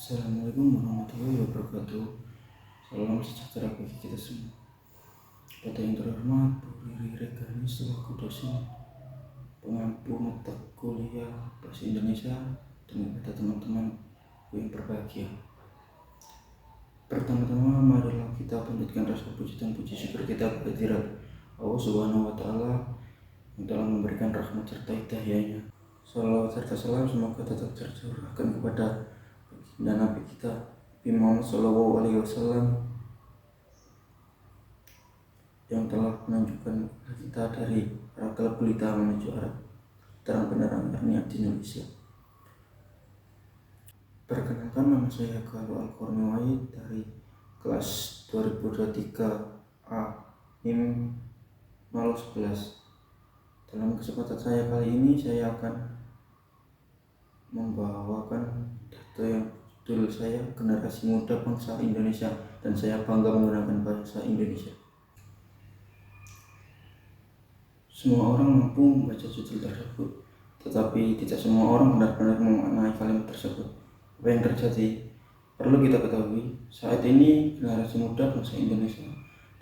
Assalamualaikum warahmatullahi wabarakatuh. Salam sejahtera bagi kita semua. Pada yang terhormat Bu Riri Regani selaku dosen pengampu mata kuliah bahasa Indonesia, dan kepada teman-teman yang berbahagia. Pertama-tama marilah kita panjatkan rasa puji dan puji syukur kita kehadirat Allah Subhanahu wa Ta'ala yang telah memberikan rahmat serta hidayahnya. Salawat serta salam semoga tetap tercurahkan kepada dan Nabi kita Nabi Muhammad SAW yang telah menunjukkan kita dari arah gelap gulita menuju arah terang benderang niat di Indonesia. Perkenalkan, nama saya Galuh Al-Qurni Wahid dari kelas 2023A NIM 011. Dalam kesempatan saya kali ini saya akan membawakan data yang judul saya Generasi Muda Bangsa Indonesia, dan saya bangga menggunakan bahasa Indonesia. Semua orang mampu membaca judul tersebut, tetapi tidak semua orang benar-benar memaknai kalimat tersebut. Apa yang terjadi? Perlu kita ketahui, saat ini generasi muda bangsa Indonesia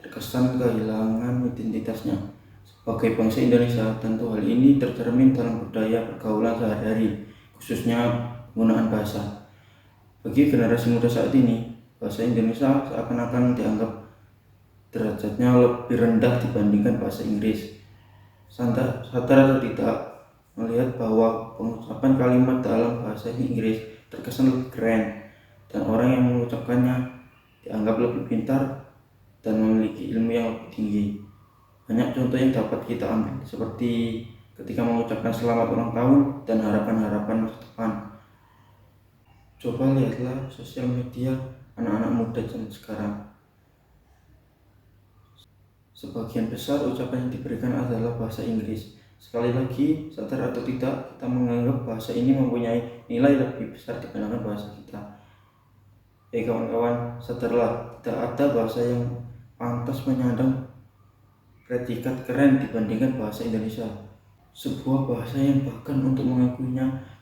terkesan kehilangan identitasnya sebagai bangsa Indonesia. Tentu hal ini tercermin dalam budaya pergaulan sehari-hari, khususnya penggunaan bahasa. Bagi generasi muda saat ini, bahasa Indonesia seakan-akan dianggap derajatnya lebih rendah dibandingkan bahasa Inggris. Sadar atau tidak, melihat bahwa pengucapan kalimat dalam bahasa Inggris terkesan lebih keren, dan orang yang mengucapkannya dianggap lebih pintar dan memiliki ilmu yang lebih tinggi. Banyak contoh yang dapat kita ambil, seperti ketika mengucapkan selamat ulang tahun dan harapan-harapan masa depan. Coba lihatlah sosial media anak-anak muda zaman sekarang. Sebagian besar ucapan yang diberikan adalah bahasa Inggris. Sekali lagi, sadar atau tidak, kita menganggap bahasa ini mempunyai nilai lebih besar dibandingkan bahasa kita. Kawan-kawan, sadarlah, tidak ada bahasa yang pantas menyandang predikat keren dibandingkan bahasa Indonesia. Sebuah bahasa yang bahkan untuk mengakuinya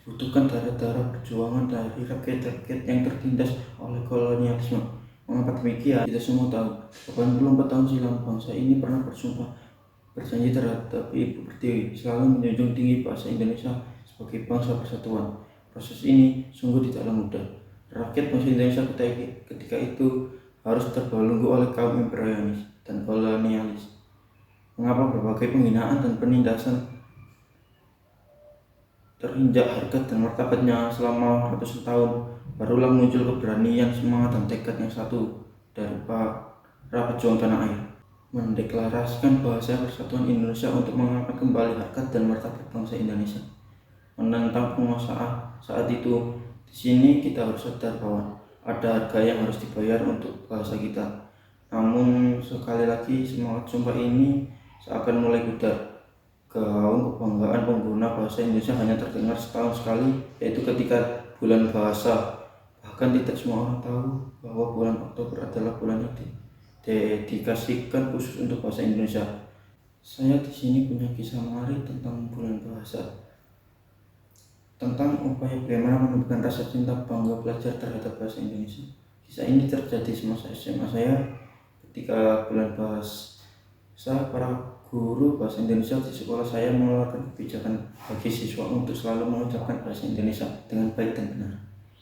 dibutuhkan darah-darah perjuangan dari rakyat-rakyat yang tertindas oleh kolonialisme. Mengapa demikian? Kita semua tahu, 84 tahun silam bangsa ini pernah berjanji terhadap Ibu Pertiwi selalu menjunjung tinggi bahasa Indonesia sebagai bangsa persatuan. Proses ini sungguh tidaklah mudah. Rakyat bangsa Indonesia ketika itu harus terbelenggu oleh kaum imperialis dan kolonialis. Mengapa berbagai penghinaan dan penindasan terinjak harkat dan martabatnya selama ratusan tahun, barulah muncul keberanian, semangat, dan tekad yang satu dari para pejuang tanah air, mendeklarasikan bahasa persatuan Indonesia untuk mengangkat kembali harkat dan martabat bangsa Indonesia, menentang penguasa saat itu. Di sini kita harus sadar bahwa ada harga yang harus dibayar untuk bahasa kita. Namun sekali lagi, semangat sumpah ini seakan mulai pudar. Gaung kebanggaan pengguna bahasa Indonesia hanya terdengar setahun sekali, yaitu ketika bulan bahasa. Bahkan tidak semua orang tahu bahwa bulan Oktober adalah bulan yang didedikasikan khusus untuk bahasa Indonesia. Saya di sini punya kisah menarik tentang bulan bahasa, tentang upaya bagaimana menumbuhkan rasa cinta bangga belajar terhadap bahasa Indonesia. Kisah ini terjadi semasa SMA saya. Ketika bulan bahasa, para guru bahasa Indonesia di sekolah saya mengeluarkan kebijakan bagi siswa untuk selalu mengucapkan bahasa Indonesia dengan baik dan benar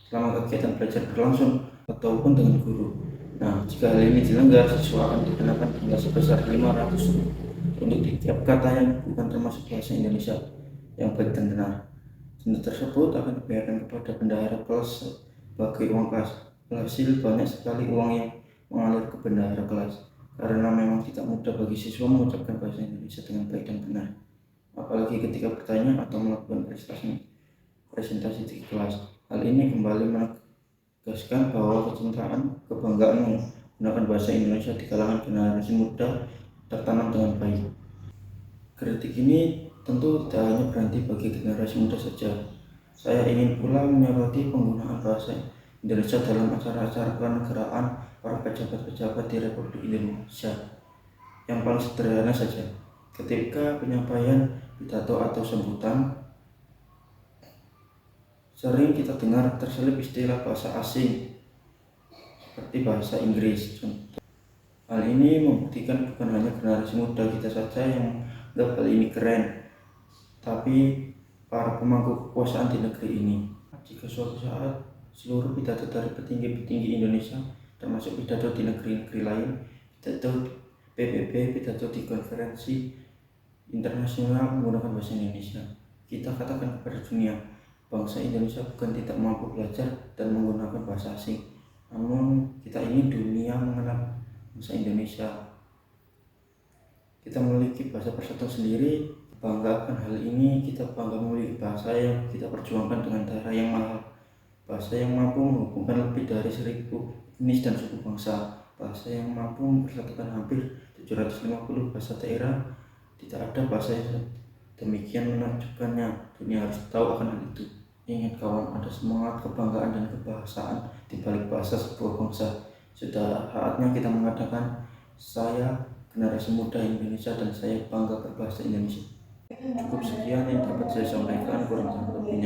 selama kegiatan belajar berlangsung ataupun dengan guru. Nah, jika hal ini dilanggar, siswa akan dikenakan denda sebesar 500 untuk tiap kata yang bukan termasuk bahasa Indonesia yang baik dan benar. Denda tersebut akan dibayarkan kepada bendahara kelas sebagai uang kas. Hasil banyak sekali uang yang mengalir ke bendahara kelas, karena memang tidak mudah bagi siswa mengucapkan bahasa Indonesia dengan baik dan benar, apalagi ketika bertanya atau melakukan presentasi di kelas. Hal ini kembali menegaskan bahwa kecintaan, kebanggaan menggunakan bahasa Indonesia di kalangan generasi muda tertanam dengan baik. Kritik ini tentu tidak hanya berhenti bagi generasi muda saja. Saya ingin pula menyoroti penggunaan bahasa Indonesia dalam acara-acara kenegaraan para pejabat-pejabat di Republik Indonesia. Yang paling sederhana saja, ketika penyampaian pidato atau sambutan Sering kita dengar terselip istilah bahasa asing seperti bahasa Inggris. Hal ini membuktikan bukan hanya generasi muda kita saja yang menganggap hal ini keren, tapi para pemangku kekuasaan di negeri ini. Jika suatu saat seluruh pidato dari petinggi-petinggi Indonesia, termasuk pidato di negeri-negeri lain, pidato PBB, pidato di konferensi internasional menggunakan bahasa Indonesia, kita katakan kepada dunia, bangsa Indonesia bukan tidak mampu belajar dan menggunakan bahasa asing, namun kita ingin dunia mengenal bahasa Indonesia. Kita memiliki bahasa persatuan sendiri, bangga akan hal ini. Kita bangga memiliki bahasa yang kita perjuangkan dengan darah yang mahal, bahasa yang mampu menghubungkan lebih dari 1000 etnis dan suku bangsa, bahasa yang mampu mempersatukan hampir 750 bahasa daerah. Tidak ada bahasa yang demikian menakjubkannya. Dunia harus tahu akan hal itu. Ingat kawan, ada semangat, kebanggaan, dan kebahasaan di balik bahasa sebuah bangsa. Sudah saatnya kita mengatakan, saya generasi muda Indonesia dan saya bangga berbahasa Indonesia. Cukup sekian yang dapat saya sampaikan, kurang lebih